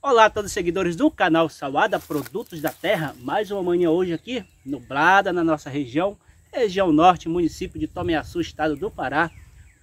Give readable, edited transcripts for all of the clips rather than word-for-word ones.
Olá a todos os seguidores do canal Salada Produtos da Terra. Mais uma manhã hoje aqui, nublada na nossa região norte, município de Tomiaçu, estado do Pará.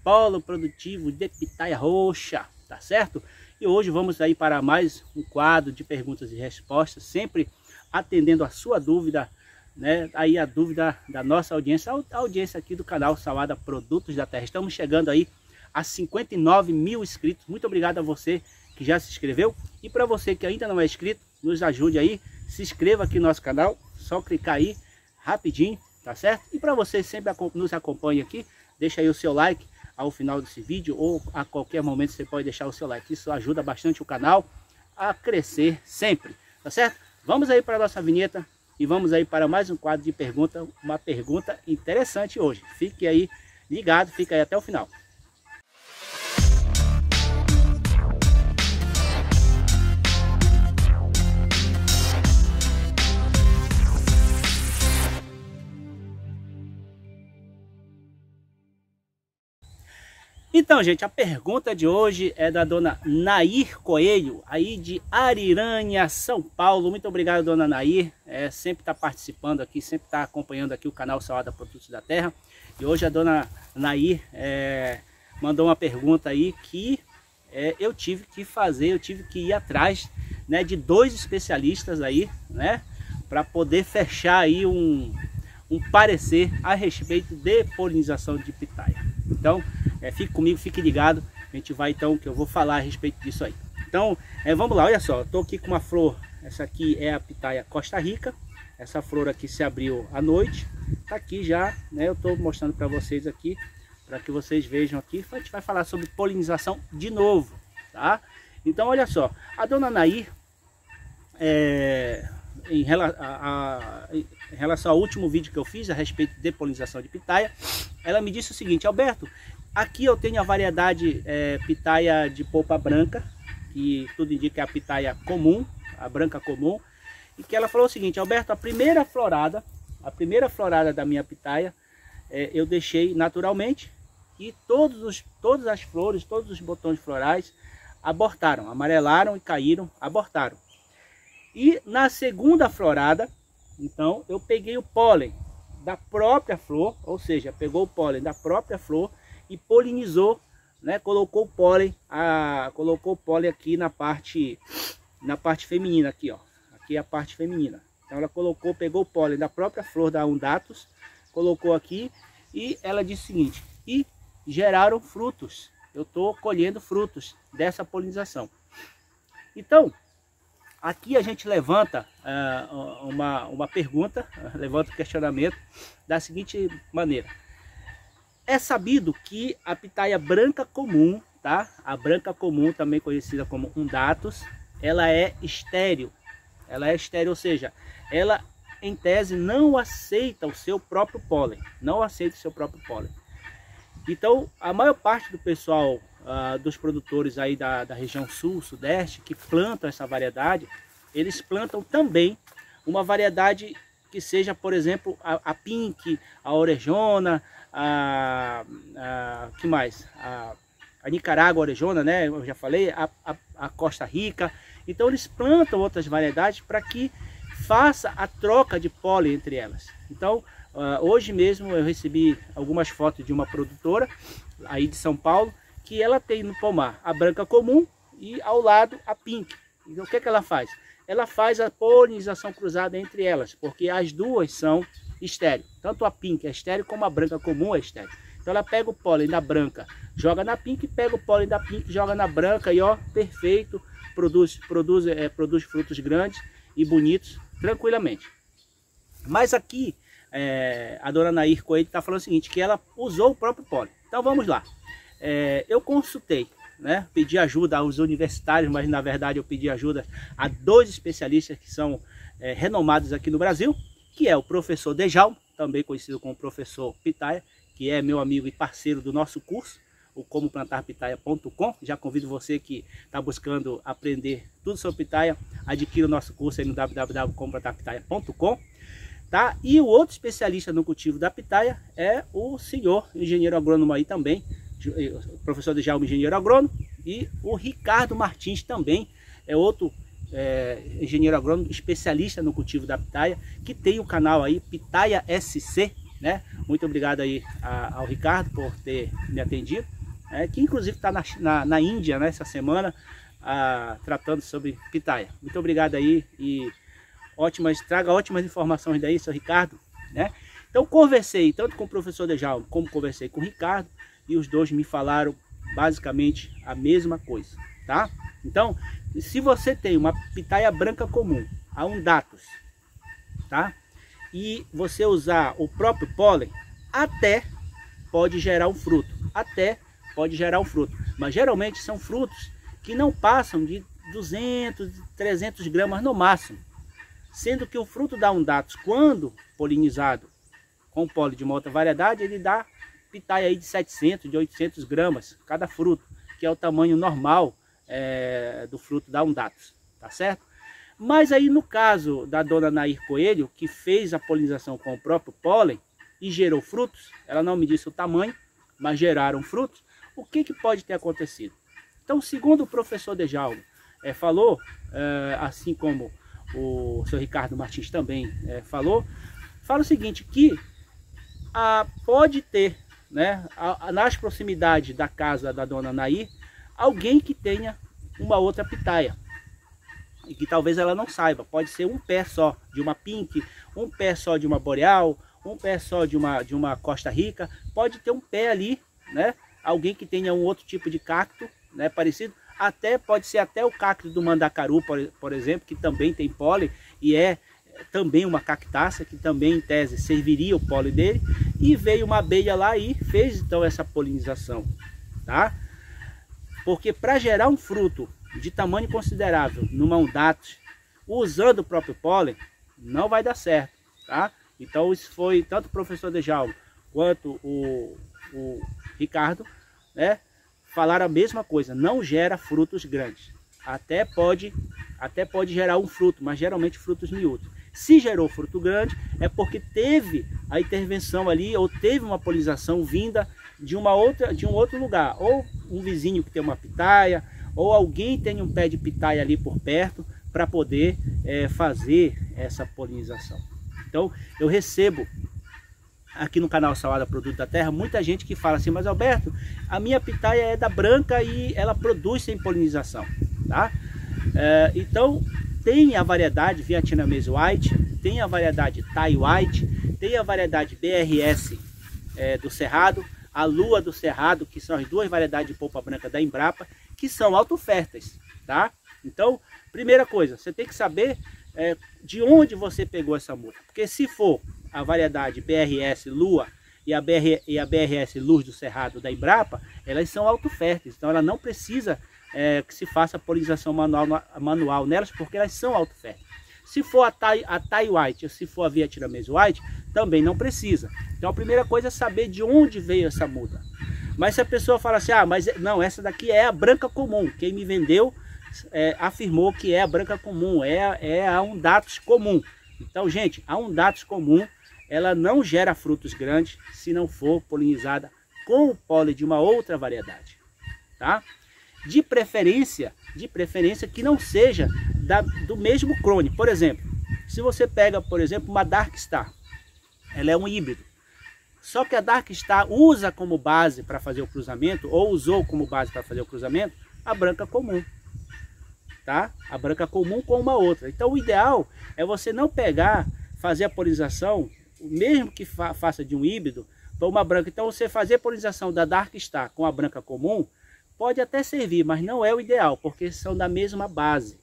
Polo produtivo de pitaia roxa, tá certo? E hoje vamos aí para mais um quadro de perguntas e respostas, sempre atendendo a sua dúvida, né? Aí a dúvida da nossa audiência, a audiência aqui do canal Salada Produtos da Terra. Estamos chegando aí a 59 mil inscritos. Muito obrigado a você que já se inscreveu, e para você que ainda não é inscrito, nos ajude aí, se inscreva aqui no nosso canal, só clicar aí rapidinho, tá certo? E para você sempre nos acompanha aqui, deixa aí o seu like ao final desse vídeo, ou a qualquer momento você pode deixar o seu like, isso ajuda bastante o canal a crescer sempre, tá certo? Vamos aí para a nossa vinheta e vamos aí para mais um quadro de pergunta, uma pergunta interessante hoje. Fique aí ligado, fica aí até o final. Então, gente, a pergunta de hoje é da dona Nair Coelho, aí de Ariranha, São Paulo. Muito obrigado, dona Nair. Sempre está participando aqui, sempre está acompanhando aqui o canal Salada Produtos da Terra. E hoje a dona Nair mandou uma pergunta aí que eu tive que fazer, eu tive que ir atrás, né, de dois especialistas aí, né, para poder fechar aí um parecer a respeito de polinização de pitaia. Então, fique comigo, fique ligado, a gente vai então, que eu vou falar a respeito disso aí. Então, vamos lá, olha só, eu tô aqui com uma flor, essa aqui é a pitaia Costa Rica, essa flor aqui se abriu à noite, tá aqui já, né, eu tô mostrando para vocês aqui, para que vocês vejam aqui, a gente vai falar sobre polinização de novo, tá? Então, olha só, a dona Nair, em relação ao último vídeo que eu fiz a respeito de polinização de pitaia, ela me disse o seguinte: Alberto, aqui eu tenho a variedade pitaia de polpa branca, que tudo indica é a pitaia comum, a branca comum, e que ela falou o seguinte: Alberto, a primeira florada da minha pitaia eu deixei naturalmente, e todas as flores, todos os botões florais abortaram, amarelaram e caíram, abortaram. E na segunda florada, então, eu peguei o pólen da própria flor, ou seja, pegou o pólen da própria flor e polinizou, né? Colocou o pólen aqui na parte feminina aqui, ó. Aqui é a parte feminina. Então ela pegou o pólen da própria flor da Undatus, colocou aqui e ela disse o seguinte: e geraram frutos. Eu estou colhendo frutos dessa polinização. Então, aqui a gente levanta uma pergunta, levanta um questionamento da seguinte maneira: é sabido que a pitaia branca comum, tá? A branca comum, também conhecida como Undatus, ela é estéril. Ela é estéril, ou seja, ela em tese não aceita o seu próprio pólen, não aceita o seu próprio pólen. Então, a maior parte do pessoal, dos produtores aí da região sul, sudeste, que plantam essa variedade, eles plantam também uma variedade que seja, por exemplo, a Pink, a Orejona, que mais? A Nicarágua Orejona, né? Eu já falei, a Costa Rica. Então eles plantam outras variedades para que faça a troca de pólen entre elas. Então, hoje mesmo eu recebi algumas fotos de uma produtora aí de São Paulo, que ela tem no pomar a branca comum e ao lado a Pink. Então o que ela faz? Ela faz a polinização cruzada entre elas, porque as duas são estéreo. Tanto a Pink é estéreo como a branca comum é estéreo. Então ela pega o pólen da branca, joga na Pink, pega o pólen da Pink, joga na branca e ó, perfeito, produz frutos grandes e bonitos tranquilamente. Mas aqui a dona Nair Coelho está falando o seguinte, que ela usou o próprio pólen. Então vamos lá. Eu consultei, né, pedi ajuda aos universitários, mas na verdade eu pedi ajuda a dois especialistas que são renomados aqui no Brasil, que é o professor Djalma, também conhecido como professor Pitaia, que é meu amigo e parceiro do nosso curso, o comoplantarpitaia.com. Já convido você que está buscando aprender tudo sobre pitaia, adquira o nosso curso aí no www.comoplantarpitaia.com, tá? E o outro especialista no cultivo da pitaia é o senhor engenheiro agrônomo aí também, o professor Djalma, engenheiro agrônomo, e o Ricardo Martins também é outro engenheiro agrônomo, especialista no cultivo da pitaia, que tem o canal aí, Pitaia SC, né? Muito obrigado aí ao Ricardo por ter me atendido, que inclusive está na Índia, né, essa semana, tratando sobre pitaia. Muito obrigado aí e traga ótimas informações daí, seu Ricardo, né? Então conversei tanto com o professor Djalma como conversei com o Ricardo e os dois me falaram basicamente a mesma coisa, tá? Então, se você tem uma pitaia branca comum, a Undatus, tá? E você usar o próprio pólen, até pode gerar um fruto, mas geralmente são frutos que não passam de 200, 300 gramas no máximo, sendo que o fruto da Undatus, quando polinizado com pólen de uma outra variedade, ele dá pitaia aí de 700, de 800 gramas cada fruto, que é o tamanho normal do fruto da Undatus, tá certo? Mas aí no caso da dona Nair Coelho, que fez a polinização com o próprio pólen e gerou frutos, ela não me disse o tamanho, mas geraram frutos, o que pode ter acontecido? Então, segundo o professor Djalma falou, assim como o seu Ricardo Martins também fala o seguinte, que pode ter, né, nas proximidades da casa da dona Nair, alguém que tenha uma outra pitaia e que talvez ela não saiba. Pode ser um pé só de uma pink, um pé só de uma boreal, um pé só de uma Costa Rica, pode ter um pé ali, né, alguém que tenha um outro tipo de cacto, né, parecido, pode ser até o cacto do mandacaru, por exemplo, que também tem pólen e é também uma cactácea, que também em tese serviria o pólen dele, e veio uma abelha lá e fez então essa polinização, tá? Porque para gerar um fruto de tamanho considerável numa Undatus, usando o próprio pólen, não vai dar certo, tá? Então isso foi tanto o professor Djalma quanto o Ricardo, né, falaram a mesma coisa, não gera frutos grandes. Até pode gerar um fruto, mas geralmente frutos miúdos. Se gerou fruto grande, é porque teve a intervenção ali, ou teve uma polinização vinda de um outro lugar, ou um vizinho que tem uma pitaia, ou alguém tem um pé de pitaia ali por perto, para poder fazer essa polinização. Então, eu recebo aqui no canal Salada Produto da Terra muita gente que fala assim, mas Alberto, a minha pitaia é da branca e ela produz sem polinização, tá? Então, tem a variedade Vietnamese White, tem a variedade Thai White, tem a variedade BRS do Cerrado, a Lua do Cerrado, que são as duas variedades de polpa branca da Embrapa, que são auto-férteis, tá? Então, primeira coisa, você tem que saber de onde você pegou essa muda, porque se for a variedade BRS Lua e a BRS Luz do Cerrado da Embrapa, elas são auto-férteis, então ela não precisa que se faça polinização manual nelas, porque elas são auto-férteis. Se for a Thai White ou se for a Vietnamese White, também não precisa. Então a primeira coisa é saber de onde veio essa muda. Mas se a pessoa fala assim, mas não, essa daqui é a branca comum, quem me vendeu afirmou que é a branca comum, é a Undatus comum. Então, gente, a Undatus comum, ela não gera frutos grandes se não for polinizada com o pólen de uma outra variedade, tá? De preferência que não seja do mesmo clone. Por exemplo, se você pega, por exemplo, uma Dark Star, ela é um híbrido. Só que a Dark Star usa como base para fazer o cruzamento, ou usou como base para fazer o cruzamento, a branca comum, tá? A branca comum com uma outra. Então o ideal é você não fazer a polinização, mesmo que faça de um híbrido, para uma branca. Então você fazer a polinização da Dark Star com a branca comum, pode até servir, mas não é o ideal, porque são da mesma base,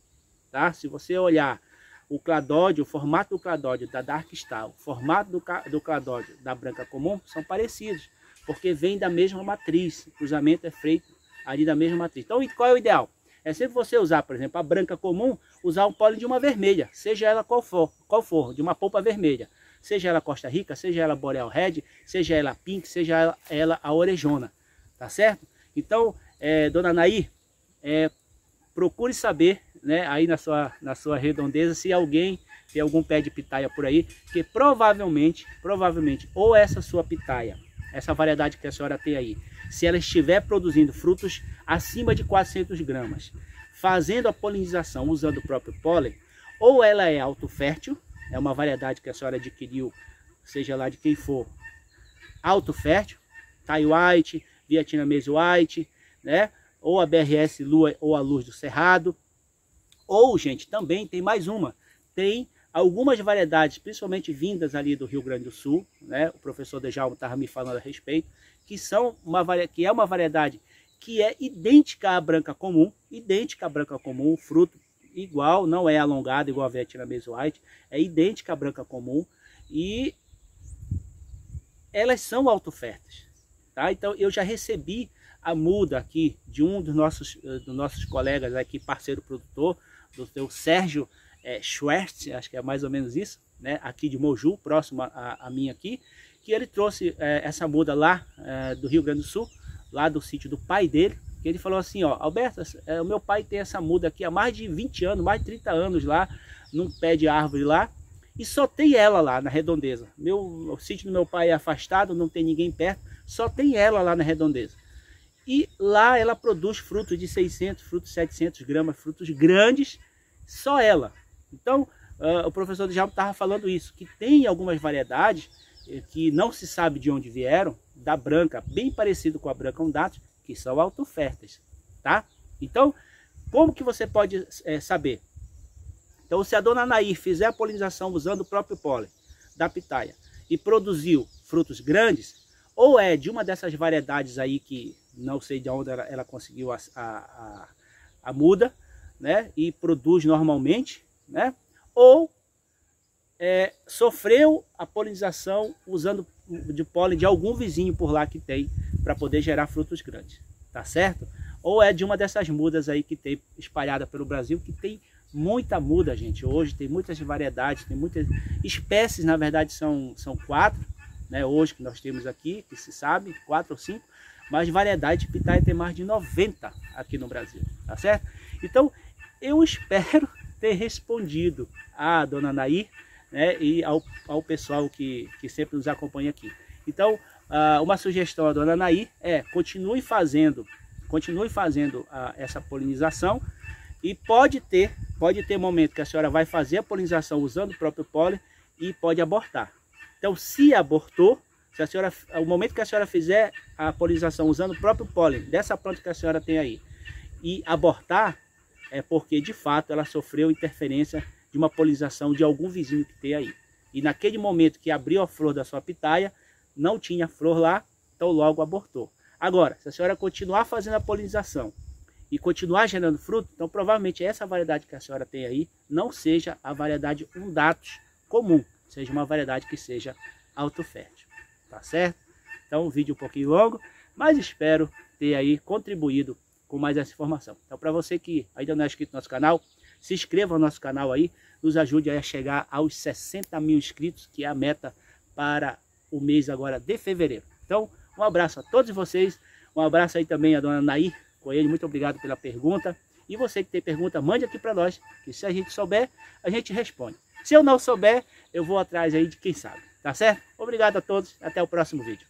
tá? Se você olhar o cladódio, o formato do cladódio da Dark Star, o formato do cladódio da branca comum são parecidos, porque vem da mesma matriz, o cruzamento é feito ali da mesma matriz. Então qual é o ideal? É sempre você usar, por exemplo, a branca comum, usar um pólen de uma vermelha, seja ela qual for, de uma polpa vermelha. Seja ela Costa Rica, seja ela Boreal Red, seja ela Pink, seja ela a Orejona, tá certo? Então, dona Nair, procure saber, né, aí na sua redondeza, se alguém tem algum pé de pitaia por aí, que provavelmente, ou essa sua pitaia, essa variedade que a senhora tem aí, se ela estiver produzindo frutos acima de 400 gramas, fazendo a polinização usando o próprio pólen, ou ela é autofértil, é uma variedade que a senhora adquiriu, seja lá de quem for, autofértil, Thai White, Vietnamese White, né? Ou a BRS Lua ou a Luz do Cerrado. Ou, gente, também tem mais uma, tem algumas variedades, principalmente vindas ali do Rio Grande do Sul, né? O professor Dejalmo estava me falando a respeito, que é uma variedade que é idêntica à branca comum, fruto igual, não é alongado igual a Vietnamese White, é idêntica à branca comum e elas são autoférteis, tá? Então eu já recebi a muda aqui de um dos nossos colegas aqui, parceiro produtor, do seu Sérgio Schwertz, acho que é mais ou menos isso, né? Aqui de Moju, próximo a mim aqui, que ele trouxe essa muda lá do Rio Grande do Sul, lá do sítio do pai dele, que ele falou assim, ó, Alberto, o meu pai tem essa muda aqui há mais de 20 anos, mais de 30 anos lá, num pé de árvore lá, e só tem ela lá na redondeza. O sítio do meu pai é afastado, não tem ninguém perto, só tem ela lá na redondeza. E lá ela produz frutos de 600, frutos de 700 gramas, frutos grandes, só ela. Então, o professor Dejalmo estava falando isso, que tem algumas variedades que não se sabe de onde vieram, da branca, bem parecido com a branca undatus, que são autoférteis, tá? Então, como que você pode saber? Então, se a dona Nair fizer a polinização usando o próprio pólen da pitaia e produziu frutos grandes, ou é de uma dessas variedades aí que não sei de onde ela conseguiu a muda, né? E produz normalmente, né? Ou sofreu a polinização usando de pólen de algum vizinho por lá que tem para poder gerar frutos grandes, tá certo? Ou é de uma dessas mudas aí que tem espalhada pelo Brasil, que tem muita muda, gente. Hoje tem muitas variedades, tem muitas espécies, na verdade são 4, né? Hoje que nós temos aqui, que se sabe, 4 ou 5, mas variedade de pitaia tem mais de 90 aqui no Brasil, tá certo? Então, eu espero ter respondido à dona Nair, né, e ao pessoal que sempre nos acompanha aqui. Então, uma sugestão à dona Nair é continue fazendo essa polinização, e pode ter momento que a senhora vai fazer a polinização usando o próprio pólen e pode abortar. Então, se abortou, o momento que a senhora fizer a polinização usando o próprio pólen dessa planta que a senhora tem aí e abortar, é porque de fato ela sofreu interferência de uma polinização de algum vizinho que tem aí. E naquele momento que abriu a flor da sua pitaia, não tinha flor lá, então logo abortou. Agora, se a senhora continuar fazendo a polinização e continuar gerando fruto, então provavelmente essa variedade que a senhora tem aí não seja a variedade undatus comum, seja uma variedade que seja autofértil, tá certo? Então um vídeo um pouquinho longo, mas espero ter aí contribuído com mais essa informação. Então para você que ainda não é inscrito no nosso canal, se inscreva no nosso canal aí, nos ajude a chegar aos 60 mil inscritos, que é a meta para o mês agora de fevereiro. Então, um abraço a todos vocês, um abraço aí também à dona Nair Coelho, muito obrigado pela pergunta. E você que tem pergunta, mande aqui para nós, que se a gente souber, a gente responde. Se eu não souber, eu vou atrás aí de quem sabe, tá certo? Obrigado a todos, até o próximo vídeo.